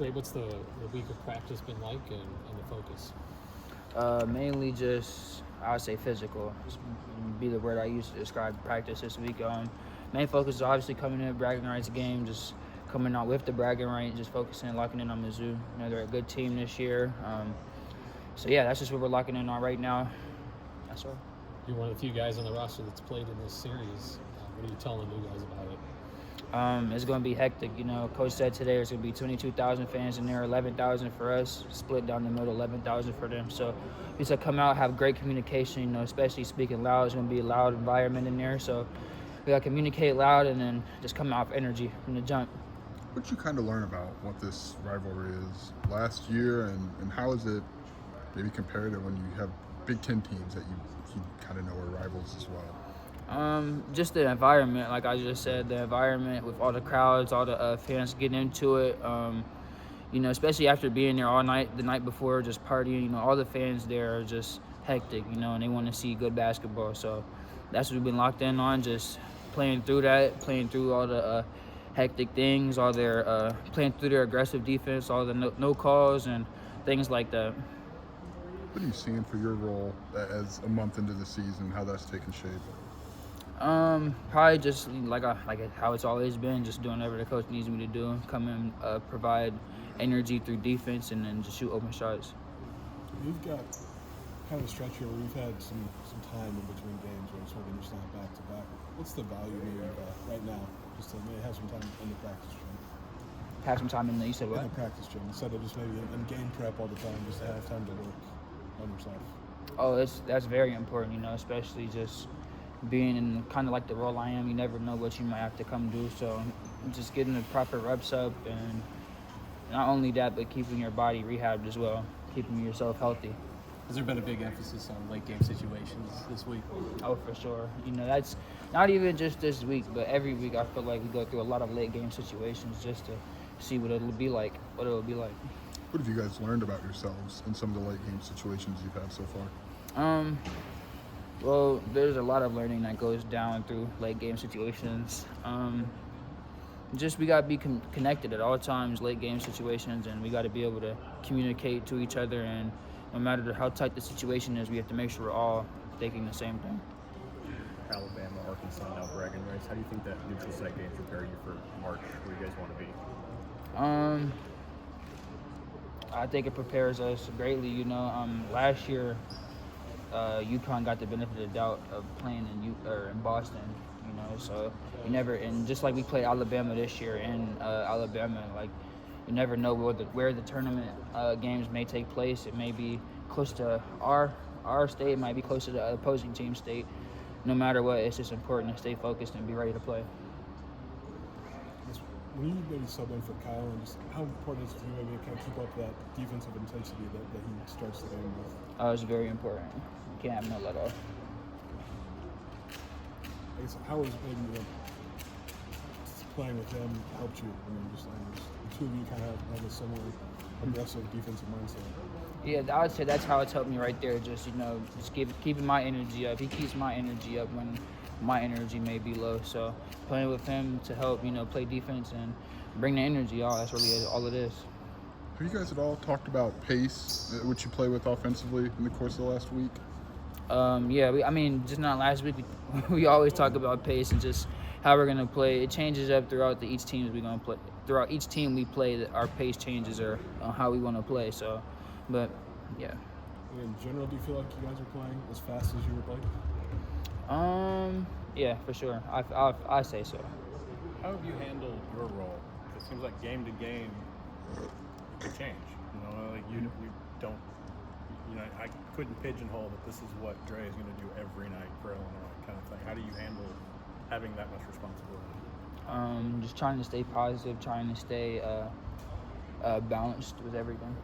Dre, what's the week of practice been like and the focus? Mainly just, I would say physical. Be the word I use to describe practice this week. Main focus is obviously coming in a bragging rights game, just coming out with the bragging right, just focusing and locking in on Mizzou. You know, they're a good team this year. So yeah, that's just what we're locking in on right now. That's all. You're one of the few guys on the roster that's played in this series. What are you telling the new guys about it? It's going to be hectic. You know, Coach said today there's going to be 22,000 fans in there, 11,000 for us, split down the middle, 11,000 for them. So we said come out, have great communication, you know, especially speaking loud. It's going to be a loud environment in there. So we got to communicate loud and then just come out with energy from the jump. What did you kind of learn about what this rivalry is last year, and how is it maybe compared to when you have Big Ten teams that you kind of know are rivals as well? Just the environment, like I just said, the environment with all the crowds, all the fans getting into it. You know, especially after being there all night, the night before, just partying. You know, all the fans there are just hectic. You know, and they want to see good basketball. So that's what we've been locked in on, just playing through that, playing through all the hectic things, all their playing through their aggressive defense, all the no calls and things like that. What are you seeing for your role as a month into the season? How that's taken shape? Probably just like how it's always been, just doing whatever the coach needs me to do, come in, provide energy through defense, and then just shoot open shots. We've got kind of a stretch here where we've had some time in between games where it's maybe just not back to back. What's the value maybe right now, just to maybe have some time in the practice gym? Have some time in the, you said what? In the practice gym, instead of just maybe in game prep all the time, just to have time to work on yourself. Oh, that's very important, you know, especially just being in kind of like the role I am. You never know what you might have to come do, so just getting the proper reps up, and not only that, but keeping your body rehabbed as well, keeping yourself healthy. Has there been a big emphasis on late game situations this week? Oh, for sure. You know, that's not even just this week, but every week I feel like we go through a lot of late game situations just to see what it'll be like. What have you guys learned about yourselves in some of the late game situations you've had so far? Well, there's a lot of learning that goes down through late game situations. Just we got to be connected at all times, late game situations, and we got to be able to communicate to each other. And no matter how tight the situation is, we have to make sure we're all thinking the same thing. Alabama, Arkansas, now bragging rights. How do you think that neutral site game prepare you for March, where you guys want to be? I think it prepares us greatly. You know, last year, UConn got the benefit of the doubt of playing in Boston. You know, so you never, and just like we played Alabama this year in Alabama, like you never know where the tournament games may take place. It may be close to our state, it might be close to the opposing team state. No matter what, it's just important to stay focused and be ready to play. When you maybe sub in for Kyle, and just how important is it for you maybe to kind of keep up that defensive intensity that he starts the game with? It's very important. You can't have no let off. I guess how has maybe playing with them helped you? I mean, just the two of you kind of have a similar aggressive defensive mindset. Yeah, I would say that's how it's helped me right there. Just, you know, just keeping my energy up. He keeps my energy up when my energy may be low. So playing with him to help, you know, play defense and bring the energy out. That's really all it is. Have you guys at all talked about pace, which you play with offensively in the course of the last week? Yeah, just not last week. We always talk about pace and just how we're gonna play. It changes up throughout each team we're gonna play. Throughout each team we play, our pace changes or how we want to play. So, but yeah. In general, do you feel like you guys are playing as fast as you would like? Yeah, for sure. I say so. How have you handled your role? It seems like game to game, it could change. You know, like you don't. You know, I couldn't pigeonhole that this is what Dre is going to do every night for Illinois, kind of thing. How do you handle having that much responsibility? Just trying to stay positive, trying to stay balanced with everything.